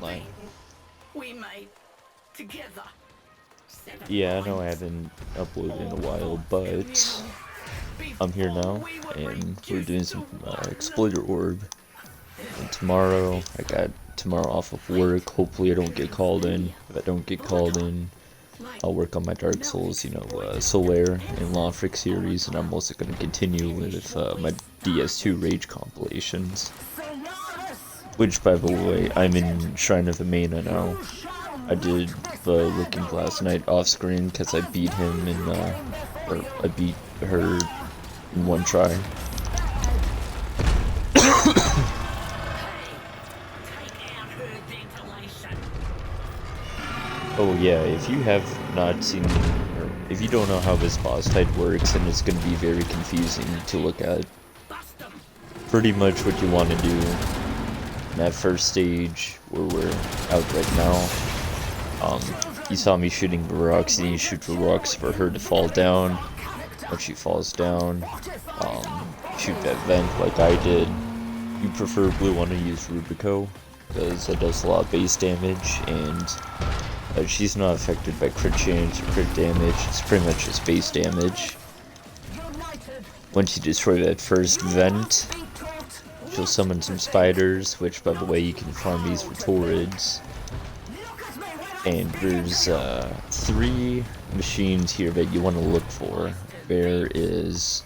lie. We made together. Yeah, I know I haven't uploaded in a while, but I'm here now, and we're doing some Exploiter Orb. And tomorrow, I got tomorrow off of work. Hopefully I don't get called in. If I don't get called in, I'll work on my Dark Souls, Solaire and Lothric series, and I'm also going to continue with my DS2 Rage compilations. Which, by the way, I'm in Shrine of Amena now. I did the Looking Glass Knight off screen because I beat him in, or I beat her in one try. Oh yeah, if you have not seen, or if you don't know how this boss fight works, then it's going to be very confusing to look at. Pretty much what you want to do in that first stage, where we're out right now, you saw me shooting the rocks, and you shoot the rocks for her to fall down. When she falls down, shoot that vent like I did. You preferably want to use Rubico, because that does a lot of base damage, and she's not affected by crit chance or crit damage. It's pretty much just base damage. Once you destroy that first vent, she'll summon some spiders, which, by the way, you can farm these for Torrids. And there's 3 machines here that you want to look for. There is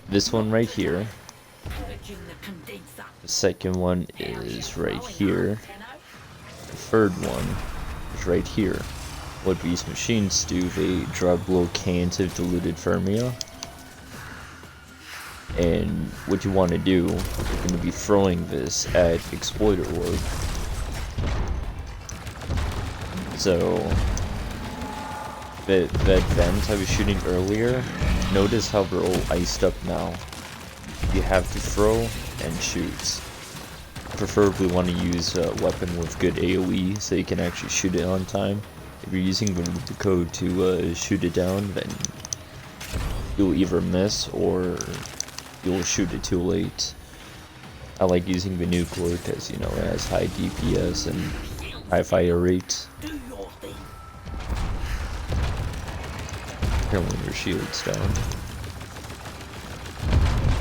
this one right here. The second one is right here. The third one is right here. What these machines do, they drop little cans of diluted Firmia. And what you want to do, you're going to be throwing this at Exploiter Orb. So, that vent I was shooting earlier, notice how they're all iced up now. You have to throw and shoot. Preferably want to use a weapon with good AoE so you can actually shoot it on time. If you're using the code to shoot it down, then you'll either miss or you'll shoot it too late. I like using the Nucor because, it has high DPS and high fire rate. Apparently your shield's down.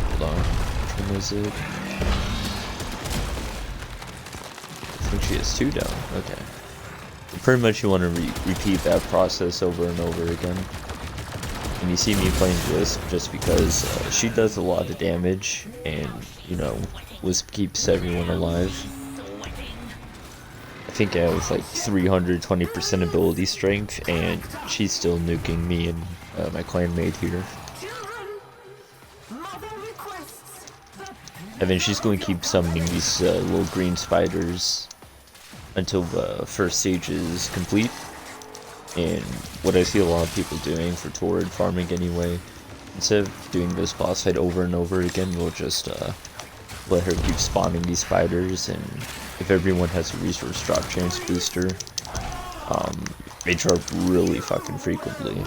Hold on. Which one is it? I think she has 2 down. Okay. So pretty much you want to repeat that process over and over again. And you see me playing Wisp just because she does a lot of damage, and, Wisp keeps everyone alive. I think I have like 320% ability strength, and she's still nuking me and my clanmate here. And then she's going to keep summoning these little green spiders until the first stage is complete. And what I see a lot of people doing for Torrid farming anyway, instead of doing this boss fight over and over again, we'll just let her keep spawning these spiders, and if everyone has a resource drop chance booster, they drop really fucking frequently.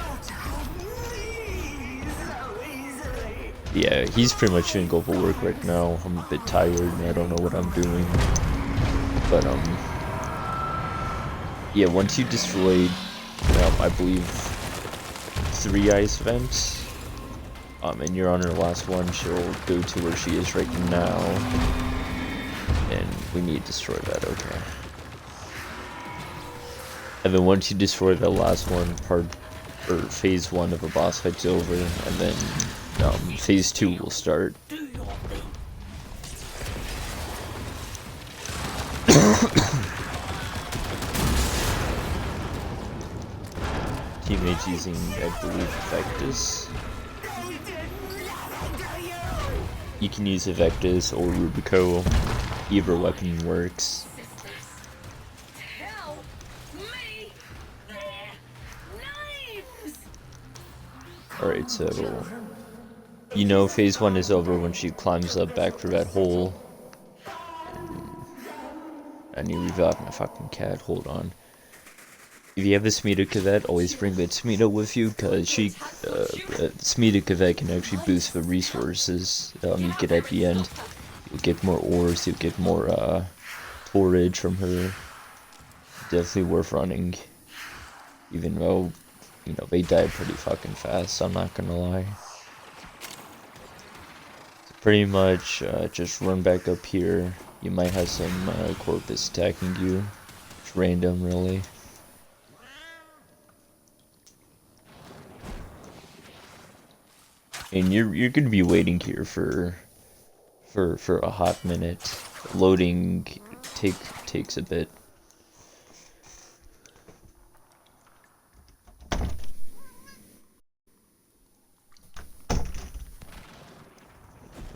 Yeah, he's pretty much gonna go for work right now. I'm a bit tired and I don't know what I'm doing. But, yeah, once you destroyed, I believe, 3 ice vents, and you're on her last one, she'll go to where she is right now. And we need to destroy that, okay. And then once you destroy that last one, phase 1 of a boss fight's over, and then phase 2 will start. Teammates using, I believe, Vectus. You can use Vectus or Rubico. Either weapon works. Alright, so phase 1 is over when she climbs up back through that hole. I need to revive my fucking cat, hold on. If you have a Smita Cadet, always bring that Smita with you, because Smita Cadet can actually boost the resources you get at the end. You'll get more ores, you'll get more forage from her. Definitely worth running. Even though, you know, they die pretty fucking fast, I'm not gonna lie. So pretty much, just run back up here. You might have some corpus attacking you. It's random, really. And you're gonna be waiting here for a hot minute. Loading takes a bit.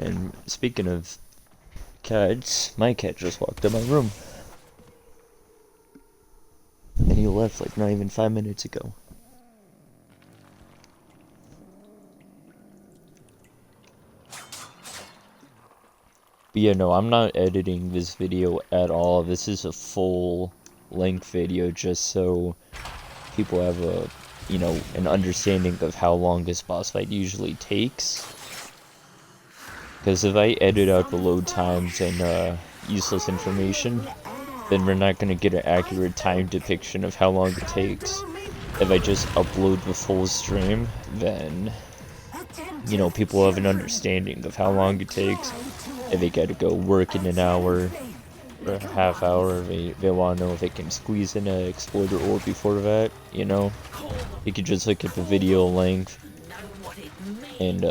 And speaking of cats, my cat just walked in my room. And he left like not even 5 minutes ago. But yeah, no, I'm not editing this video at all. This is a full length video just so people have a, you know, an understanding of how long this boss fight usually takes. Because if I edit out the load times and useless information, then we're not going to get an accurate time depiction of how long it takes. If I just upload the full stream, then, you know, people have an understanding of how long it takes. If they gotta go work in an hour or a half hour, they want to know if they can squeeze in an exploiter ore before that, you know. You can just look at the video length and,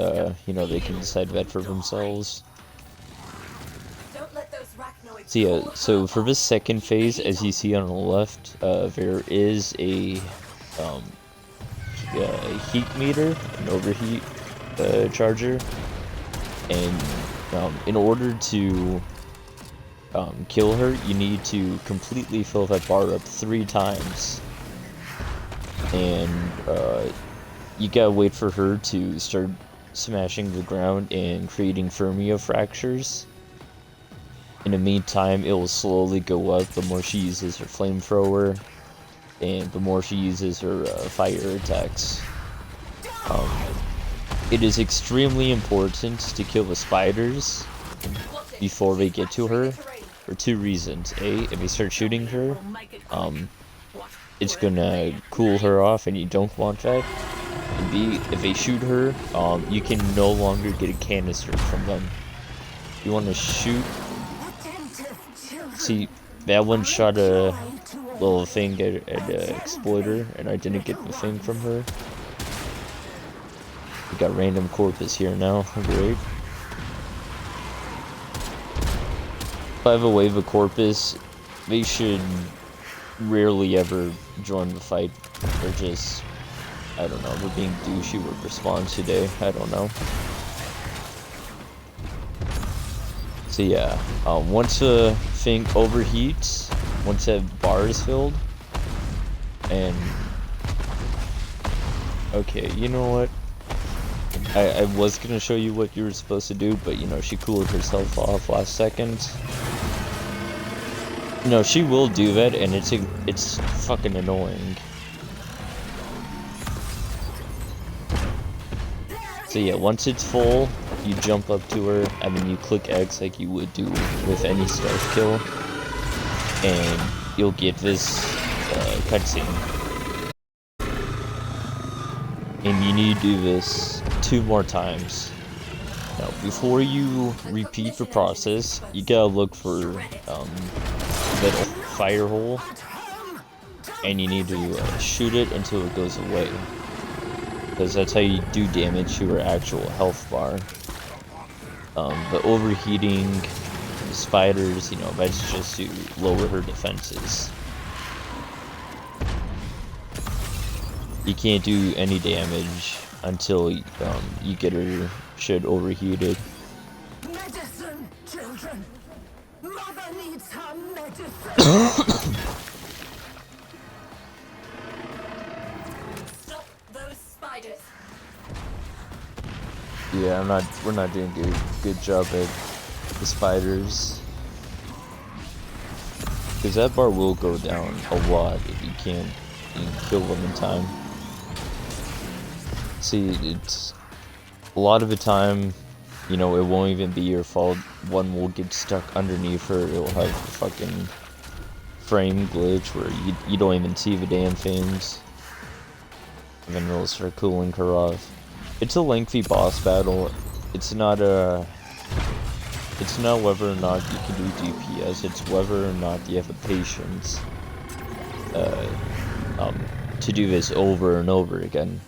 you know, they can decide that for themselves. So yeah, so for this second phase, as you see on the left, there is a heat meter, an overheat charger, and in order to kill her, you need to completely fill that bar up 3 times. And you gotta wait for her to start smashing the ground and creating Fermio fractures. In the meantime, it will slowly go up the more she uses her flamethrower and the more she uses her fire attacks. It is extremely important to kill the spiders before they get to her for 2 reasons. A, if they start shooting her, it's gonna cool her off and you don't want that. And B, if they shoot her, you can no longer get a canister from them. You want to shoot. See, that one shot a little thing at an exploiter, and I didn't get the thing from her. We got random corpus here now. Great. By the way, the corpus, they should rarely ever join the fight. They're just, I don't know, they're being douchey with response today. I don't know. So yeah, once a thing overheats, once that bar is filled, and okay, you know what? I was gonna show you what you were supposed to do, but you know, she cooled herself off last second. No, she will do that, and it's fucking annoying. So yeah, once it's full, you jump up to her, and then you click X like you would do with any stealth kill, and you'll get this cutscene. And you need to do this 2 more times. Now, before you repeat the process, you gotta look for that fire hole, and you need to shoot it until it goes away, because that's how you do damage to her actual health bar. The overheating, the spiders, you know, that's just to lower her defenses. You can't do any damage until you get her shit overheated. Medicine, children. Mother needs her medicine. Stop those spiders. Yeah, we're not doing good job at the spiders. Because that bar will go down a lot if you can't kill them in time. See, it's a lot of the time, you know, it won't even be your fault one will get stuck underneath her. It'll have a fucking frame glitch where you don't even see the damn things. And then it'll start cooling her off. It's a lengthy boss battle. It's not whether or not you can do DPS, it's whether or not you have the patience to do this over and over again.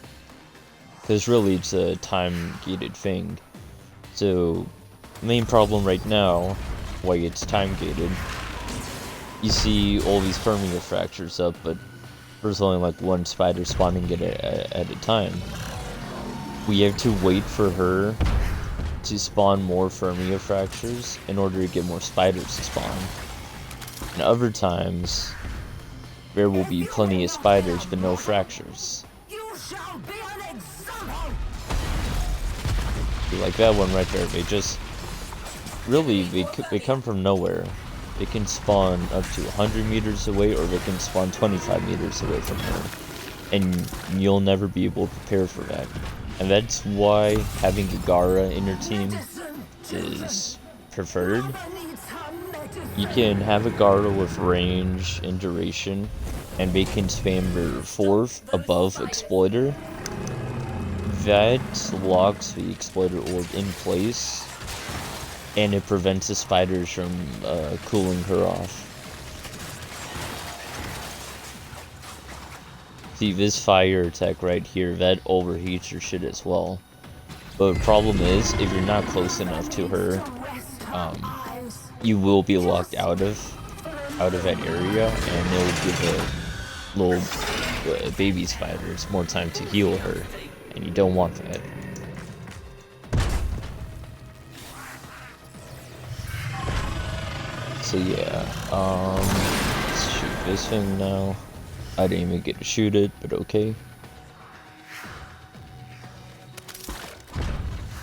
Because really it's a time-gated thing. So, main problem right now, why it's time-gated, you see all these Firmia fractures up, but there's only like one spider spawning at a time. We have to wait for her to spawn more Firmia fractures in order to get more spiders to spawn. And other times, there will be plenty of spiders but no fractures. You shall be an example. Like that one right there, they just really they come from nowhere. They can spawn up to 100 meters away, or they can spawn 25 meters away from her, and you'll never be able to prepare for that. And that's why having a Gara in your team is preferred. You can have a Gara with range and duration, and they can spam their fourth above Exploiter. That locks the Exploiter orb in place, and it prevents the spiders from cooling her off. See, this fire attack right here, that overheats your shit as well. But the problem is, if you're not close enough to her, you will be locked out of that area, and it will give the little baby spiders more time to heal her, and you don't want that. So yeah, let's shoot this thing now. I didn't even get to shoot it, but okay.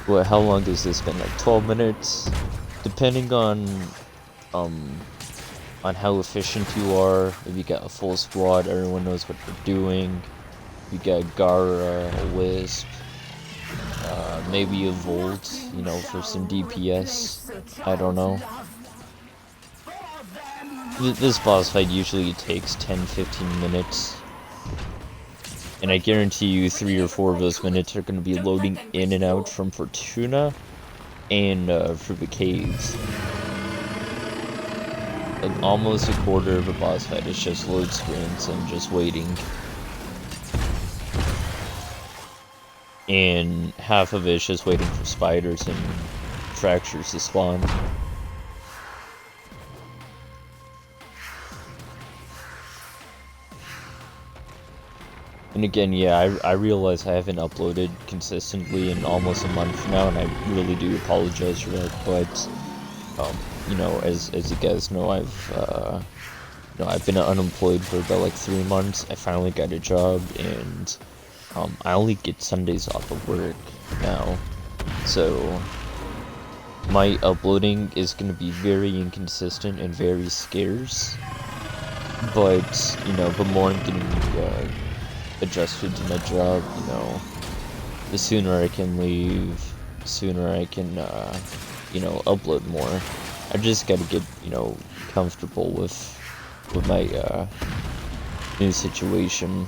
Well, how long has this been? Like 12 minutes? Depending on how efficient you are. If you got a full squad, everyone knows what they're doing. You got Gara, a Wisp, maybe a Volt, you know, for some DPS. I don't know. This boss fight usually takes 10-15 minutes, and I guarantee you 3 or 4 of those minutes are going to be loading in and out from Fortuna and through the caves. Like almost a quarter of a boss fight is just load screens and just waiting, and half of it is just waiting for spiders and fractures to spawn. And again, yeah, I realize I haven't uploaded consistently in almost a month now, and I really do apologize for that. But you know, as you guys know, I've been unemployed for about like 3 months. I finally got a job, and I only get Sundays off of work now, so my uploading is going to be very inconsistent and very scarce. But you know, the more I'm getting adjusted to my job, you know, the sooner I can leave, the sooner I can, you know, upload more. I just gotta get, you know, comfortable with my, new situation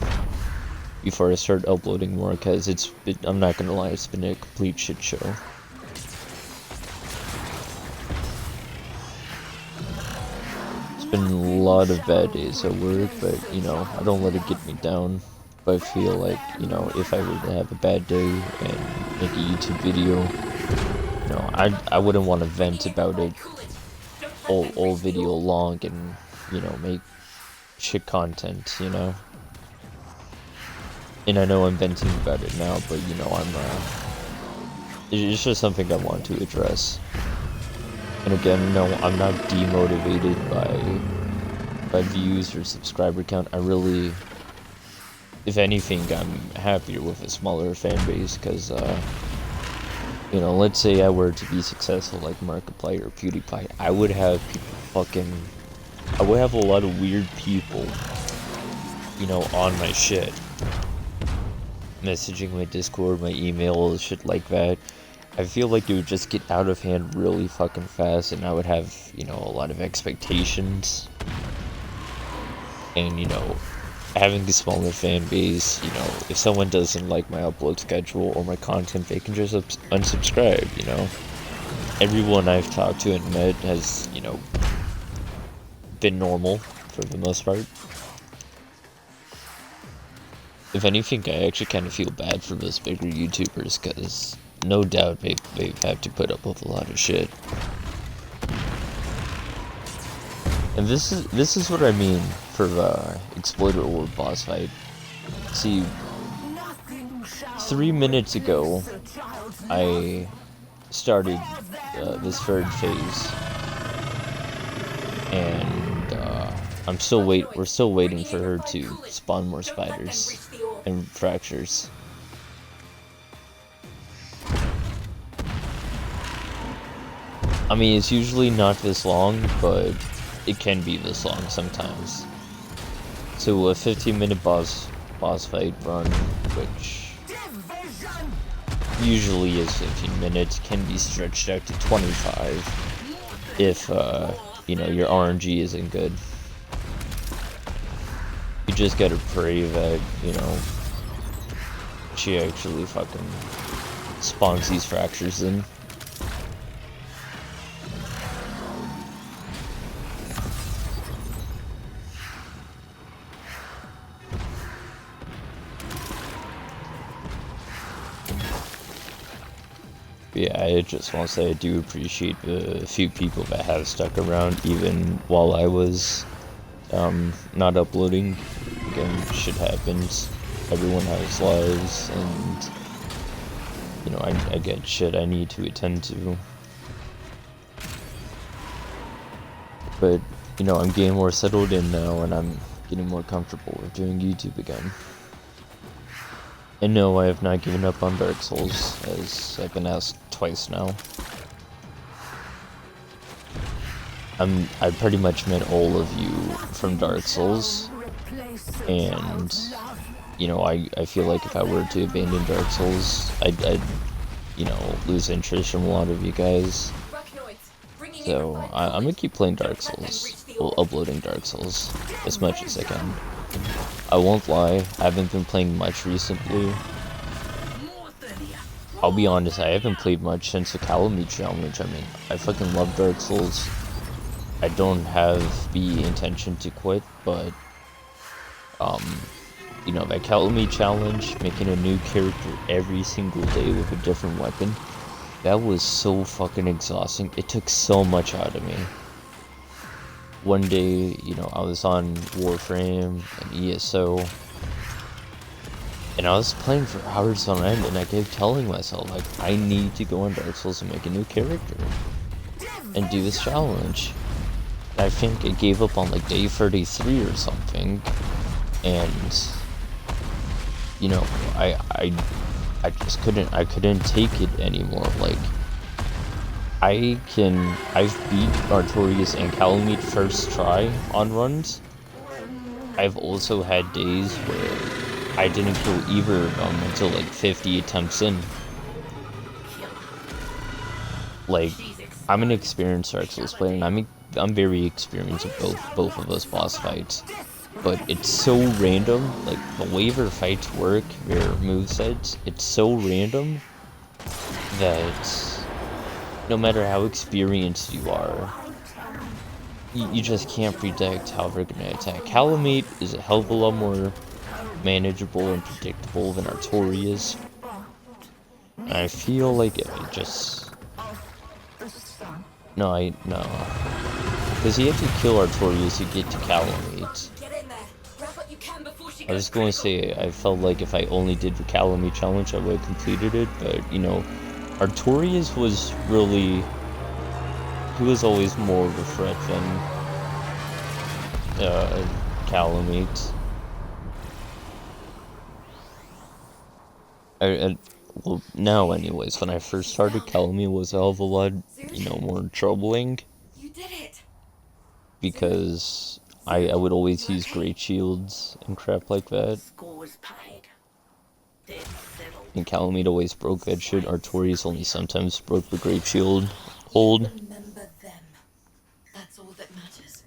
before I start uploading more, because I'm not gonna lie, it's been a complete shit show. It's been a lot of bad days at work, but, you know, I don't let it get me down. But I feel like, you know, if I were to have a bad day and make a YouTube video, you know, I wouldn't want to vent about it all video long and, you know, make shit content, you know. And I know I'm venting about it now, but, you know, it's just something I want to address. And again, no, I'm not demotivated by views or subscriber count. I really, if anything, I'm happier with a smaller fan base, because, you know, let's say I were to be successful like Markiplier or PewDiePie, I would have I would have a lot of weird people, you know, on my shit, messaging my Discord, my email, shit like that. I feel like it would just get out of hand really fucking fast, and I would have, you know, a lot of expectations. And, you know, having a smaller fan base, you know, if someone doesn't like my upload schedule or my content, they can just unsubscribe, you know. Everyone I've talked to and met has, you know, been normal for the most part. If anything, I actually kind of feel bad for those bigger YouTubers, because no doubt they've had to put up with a lot of shit. And this is what I mean for the Exploiter Orb boss fight. See, 3 minutes ago, I started this third phase, and we're still waiting for her to spawn more spiders and fractures. I mean, it's usually not this long, but it can be this long sometimes. So a 15-minute boss fight run, which usually is 15 minutes, can be stretched out to 25 if you know, your RNG isn't good. You just gotta pray that, you know, she actually fucking spawns these fractures in. Yeah, I just want to say I do appreciate the few people that have stuck around even while I was not uploading. Again, shit happens. Everyone has lives, and you know, I get shit I need to attend to. But you know, I'm getting more settled in now, and I'm getting more comfortable with doing YouTube again. And no, I have not given up on Dark Souls, as I've been asked twice now. I pretty much met all of you from Dark Souls, and you know, I feel like if I were to abandon Dark Souls, I'd you know, lose interest from a lot of you guys. So I'm gonna keep playing Dark Souls, well, uploading Dark Souls as much as I can. I won't lie, I haven't been playing much recently. I'll be honest, I haven't played much since the Calamity Challenge. I mean, I fucking love Dark Souls. I don't have the intention to quit, but you know, that Calamity Challenge, making a new character every single day with a different weapon, that was so fucking exhausting. It took so much out of me. One day, you know, I was on Warframe and ESO, and I was playing for hours on end, and I kept telling myself, like, I need to go on Dark Souls and make a new character and do this challenge. And I think I gave up on like day 33 or something, and you know, I just couldn't take it anymore. Like, I've beat Artorias and Calamite first try on runs. I've also had days where I didn't kill either of them until like 50 attempts in. Like, I'm an experienced Dark Souls player, and I'm very experienced with both of those boss fights. But it's so random, like the way their fights work, their movesets, it's so random that no matter how experienced you are, you just can't predict how they're gonna attack. Calamite is a hell of a lot more manageable and predictable than Artorias. And I feel like it just... No. Because you have to kill Artorias to get to Calamite. I was going to say, I felt like if I only did the Calamite challenge, I would have completed it, but, you know, Artorias was really... He was always more of a threat than Calamite. Well, now anyways, when I first started, Calamite was a hell of a lot, you know, more troubling. You did it. Because I would always use great shields and crap like that. Scores paid. Debt settled. And Calamite always broke that shit. Artorias only sometimes broke the Grape Shield hold. Remember them. That's all that matters.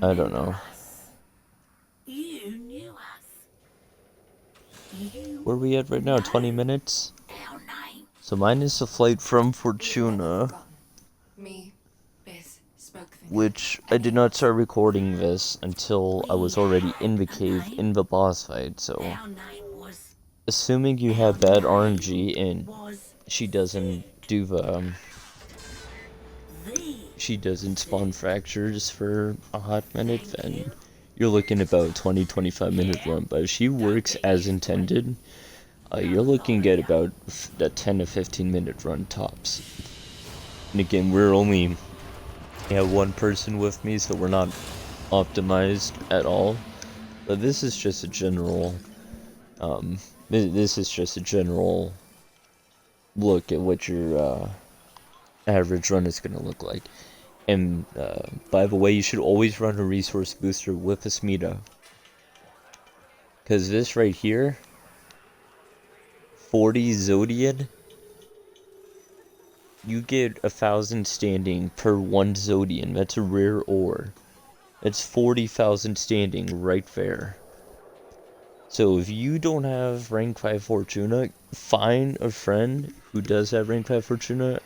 I don't know. Us. You knew us. You Where are we at right now? 20 minutes? our name. So mine is a flight from Fortuna, Me, Biz, spoke for which I did not start recording this until I was already in the cave in the boss fight. So Our name was assuming you have bad RNG and was she doesn't do the the she doesn't spawn fractures for a hot minute, then you're looking about 20-25 minute run. But if she works as intended, you're looking at about a 10 to 15 minute run tops. And again, we're only one person with me, so we're not optimized at all. But this is just a general this is just a general look at what your average run is going to look like. And by the way, you should always run a resource booster with a Smita, because this right here, 40 Zodiad, you get 1,000 standing per 1 Zodian. That's a rare ore. That's 40,000 standing right there. So if you don't have rank 5 Fortuna, find a friend who does have rank 5 Fortuna,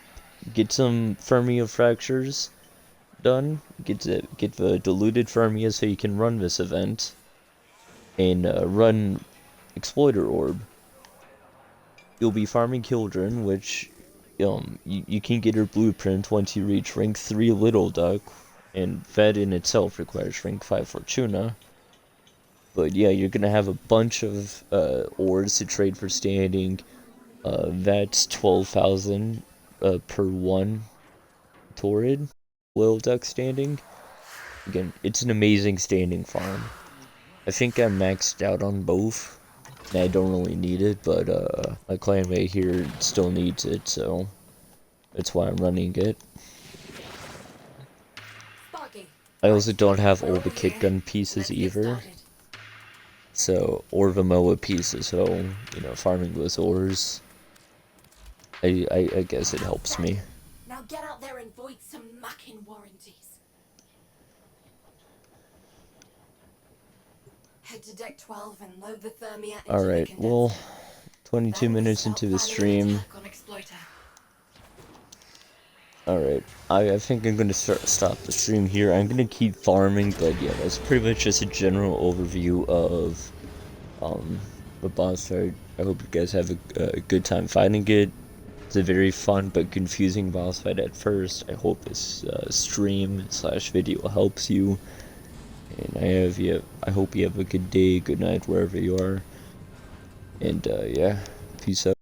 get some Firmia fractures done, get the diluted Firmia so you can run this event, and run Exploiter Orb. You'll be farming Children, which you can get her blueprint once you reach rank 3 Little Duck, and that in itself requires rank 5 Fortuna. But yeah, you're gonna have a bunch of ores to trade for standing. That's 12,000 per 1 Torrid Little Duck standing. Again, it's an amazing standing farm. I think I'm maxed out on both. I don't really need it, but my clanmate here still needs it, so that's why I'm running it. Sparky. I also don't have all the kick gun pieces either, so or the Moa pieces, so you know, farming those ores, I guess it helps me. Now get out there and void some mucking warranties. Head to deck 12 and load the Thermia into Alright, the well, condenser. 22 Then minutes into the start planning an stream. attack on Exploiter. Alright, I think I'm gonna stop the stream here. I'm gonna keep farming, but yeah, that's pretty much just a general overview of the boss fight. I hope you guys have a good time fighting it. It's a very fun but confusing boss fight at first. I hope this stream / video helps you. And I hope you have a good day, good night, wherever you are. And yeah, peace out.